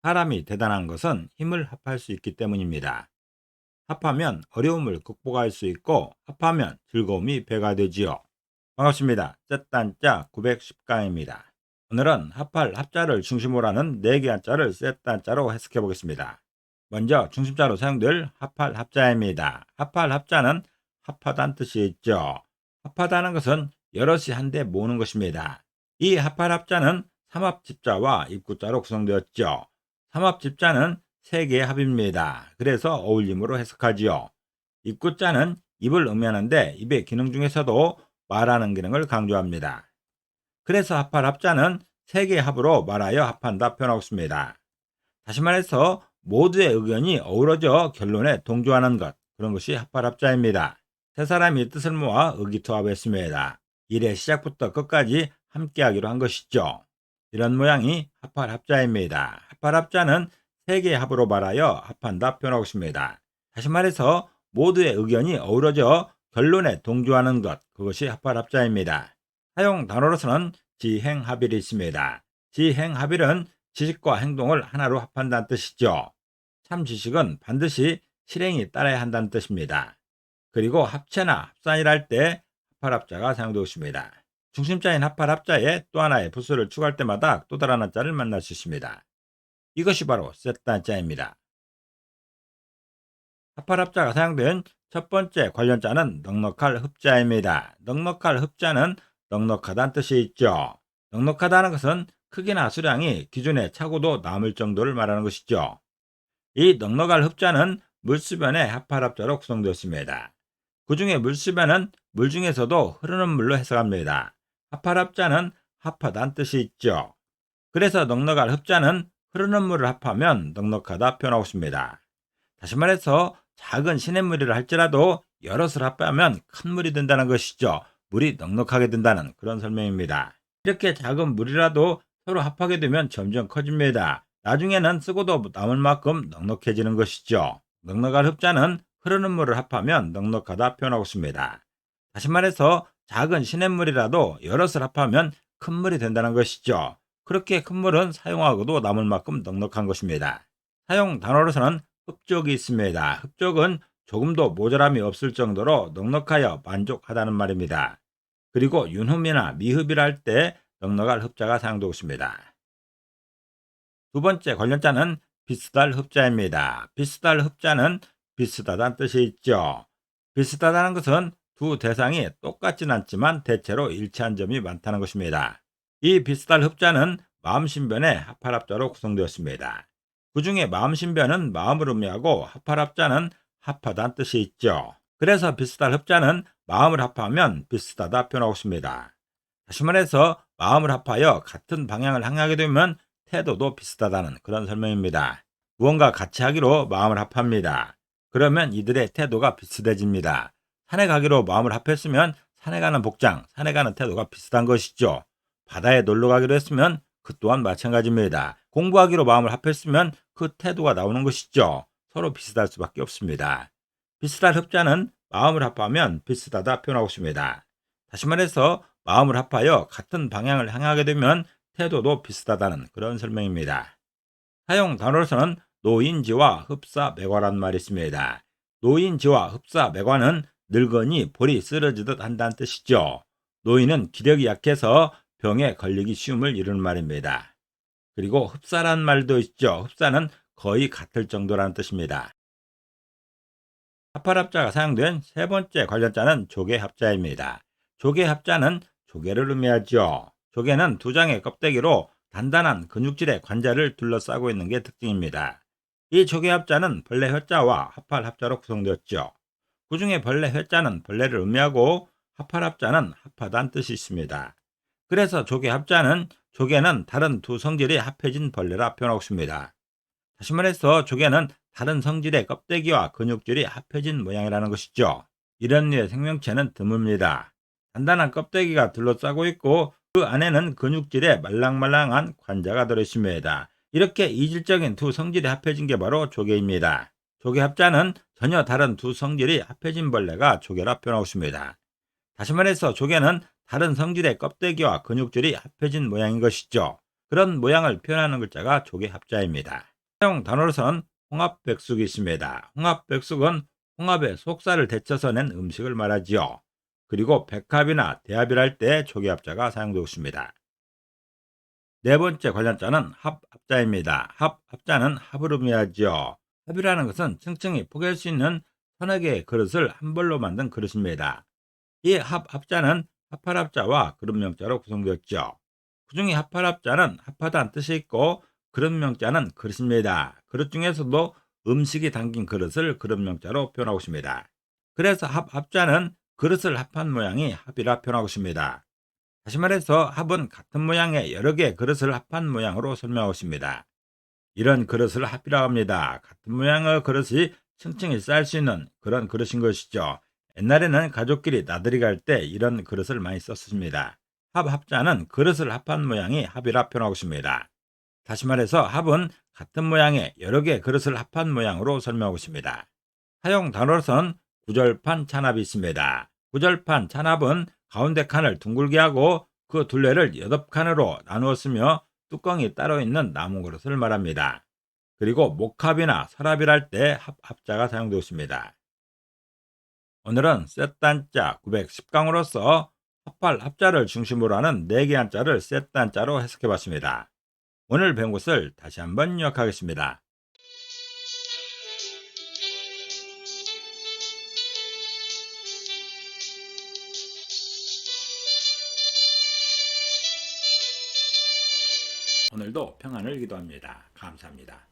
사람이 대단한 것은 힘을 합할 수 있기 때문입니다. 합하면 어려움을 극복할 수 있고 합하면 즐거움이 배가 되지요. 반갑습니다. 셋단자 910강입니다. 오늘은 합할 합자를 중심으로 하는 4개 한자를 셋단자로 해석해 보겠습니다. 먼저 중심자로 사용될 합할 합자입니다. 합할 합자는 합하다는 뜻이 있죠. 합하다는 것은 여럿이 한데 모으는 것입니다. 이 합할 합자는 삼합집자와 입구자로 구성되었죠. 삼합집자는 3개의 합입니다. 그래서 어울림으로 해석하지요. 입구자는 입을 의미하는데 입의 기능 중에서도 말하는 기능을 강조합니다. 그래서 합할 합자는 3개의 합으로 말하여 합한다 표현하고 있습니다. 다시 말해서 모두의 의견이 어우러져 결론에 동조하는 것, 그런 것이 합할 합자입니다. 세 사람이 뜻을 모아 의기투합했습니다. 일의 시작부터 끝까지 함께하기로 한 것이죠. 이런 모양이 합할 합자입니다. 합할 합자는 3개의 합으로 말하여 합한다 표현하고 있습니다. 다시 말해서 모두의 의견이 어우러져 결론에 동조하는 것, 그것이 합할 합자입니다. 사용 단어로서는 지행합일이 있습니다. 지행합일은 지식과 행동을 하나로 합한다는 뜻이죠. 참 지식은 반드시 실행이 따라야 한다는 뜻입니다. 그리고 합체나 합산이라 할 때 합할 합자가 사용되고 있습니다. 중심자인 합할 합자에 또 하나의 부수를 추가할 때마다 또 다른 한자를 만날 수 있습니다. 이것이 바로 셋단자입니다. 합할 합자가 사용된 첫 번째 관련자는 넉넉할 흡자입니다. 넉넉할 흡자는 넉넉하다는 뜻이 있죠. 넉넉하다는 것은 크기나 수량이 기준에 차고도 남을 정도를 말하는 것이죠. 이 넉넉할 흡자는 물수변의 합할 합자로 구성되었습니다. 그 중에 물수변은 물 중에서도 흐르는 물로 해석합니다. 합할 합자는 합하다는 뜻이 있죠. 그래서 넉넉할 흡자는 흐르는 물을 합하면 넉넉하다 표현하고 있습니다. 다시 말해서 작은 시냇물이라 할지라도 여럿을 합하면 큰 물이 된다는 것이죠. 물이 넉넉하게 된다는 그런 설명입니다. 이렇게 작은 물이라도 서로 합하게 되면 점점 커집니다. 나중에는 쓰고도 남을 만큼 넉넉해지는 것이죠. 넉넉할 흡자는 흐르는 물을 합하면 넉넉하다 표현하고 있습니다. 다시 말해서 작은 시냇물이라도 여럿을 합하면 큰 물이 된다는 것이죠. 그렇게 큰 물은 사용하고도 남을 만큼 넉넉한 것입니다. 사용 단어로서는 흡족이 있습니다. 흡족은 조금도 모자람이 없을 정도로 넉넉하여 만족하다는 말입니다. 그리고 윤흠이나 미흡이라 할 때 넉넉할 흡자가 사용되고 있습니다. 두 번째 관련자는 비슷할 흡자입니다. 비슷할 흡자는 비슷하다는 뜻이 있죠. 비슷하다는 것은 두 대상이 똑같진 않지만 대체로 일치한 점이 많다는 것입니다. 이 비슷할 흡자는 마음신변의 합할 합자로 구성되었습니다. 그 중에 마음신변은 마음을 의미하고 합할 합자는 합하다는 뜻이 있죠. 그래서 비슷할 흡자는 마음을 합하면 비슷하다 표현하고 있습니다. 다시 말해서 마음을 합하여 같은 방향을 향하게 되면 태도도 비슷하다는 그런 설명입니다. 무언가 같이 하기로 마음을 합합니다. 그러면 이들의 태도가 비슷해집니다. 산에 가기로 마음을 합했으면 산에 가는 복장, 산에 가는 태도가 비슷한 것이죠. 바다에 놀러 가기로 했으면 그 또한 마찬가지입니다. 공부하기로 마음을 합했으면 그 태도가 나오는 것이죠. 서로 비슷할 수밖에 없습니다. 비슷할 흡자는 마음을 합하면 비슷하다 표현하고 있습니다. 다시 말해서 마음을 합하여 같은 방향을 향하게 되면 태도도 비슷하다는 그런 설명입니다. 사용 단어로서는 노인지와 흡사매과란 말이 있습니다. 노인지와 흡사매과는 늙으니 볼이 쓰러지듯 한다는 뜻이죠. 노인은 기력이 약해서 병에 걸리기 쉬움을 이루는 말입니다. 그리고 흡사란 말도 있죠. 흡사는 거의 같을 정도라는 뜻입니다. 합할 합자가 사용된 세 번째 관련자는 조개 합자입니다. 조개 합자는 조개를 의미하죠. 조개는 두 장의 껍데기로 단단한 근육질의 관자를 둘러싸고 있는 게 특징입니다. 이 조개 합자는 벌레 회자와 합할 합자로 구성되었죠. 그 중에 벌레 회자는 벌레를 의미하고 합할 합자는 합하다는 뜻이 있습니다. 그래서 조개 합자는 조개는 다른 두 성질이 합해진 벌레라 표현하고 있습니다. 다시 말해서 조개는 다른 성질의 껍데기와 근육질이 합해진 모양이라는 것이죠. 이런 류의 생명체는 드뭅니다. 단단한 껍데기가 둘러싸고 있고 그 안에는 근육질의 말랑말랑한 관자가 들어있습니다. 이렇게 이질적인 두 성질이 합해진 게 바로 조개입니다. 조개 합자는 전혀 다른 두 성질이 합해진 벌레가 조개라 표현하고 있습니다. 다시 말해서 조개는 다른 성질의 껍데기와 근육질이 합해진 모양인 것이죠. 그런 모양을 표현하는 글자가 조개 합자입니다. 사용 단어로선 홍합백숙이 있습니다. 홍합백숙은 홍합의 속살을 데쳐서 낸 음식을 말하지요. 그리고 백합이나 대합이랄 때 조기합자가 사용되고 있습니다. 네 번째 관련자는 합자입니다. 합자는 합을 의미하지요. 합이라는 것은 층층이 포개할 수 있는 서너 개의 그릇을 한 벌로 만든 그릇입니다. 이 합자는 합할합자와 그릇명자로 구성되었죠. 그중에 합할합자는 합하다는 뜻이 있고 그릇명자는 그릇입니다. 그릇 중에서도 음식이 담긴 그릇을 그릇명자로 표현하고 있습니다. 그래서 합자는 그릇을 합한 모양이 합이라 표현하고 있습니다. 다시 말해서 합은 같은 모양의 여러 개의 그릇을 합한 모양으로 설명하고 있습니다. 이런 그릇을 합이라고 합니다. 같은 모양의 그릇이 층층이 쌓일 수 있는 그런 그릇인 것이죠. 옛날에는 가족끼리 나들이 갈 때 이런 그릇을 많이 썼습니다. 합자는 그릇을 합한 모양이 합이라 표현하고 있습니다. 다시 말해서 합은 같은 모양의 여러 개의 그릇을 합한 모양으로 설명하고 있습니다. 사용 단어로선 구절판 찬합이 있습니다. 구절판 찬합은 가운데 칸을 둥글게 하고 그 둘레를 8칸으로 나누었으며 뚜껑이 따로 있는 나무 그릇을 말합니다. 그리고 목합이나 설합이랄 때 합자가 사용되고 있습니다. 오늘은 셋단자 910강으로서 합할 합자를 중심으로 하는 4개 한자를 셋단자로 해석해봤습니다. 오늘 배운 것을 다시 한번 요약하겠습니다. 오늘도 평안을 기도합니다. 감사합니다.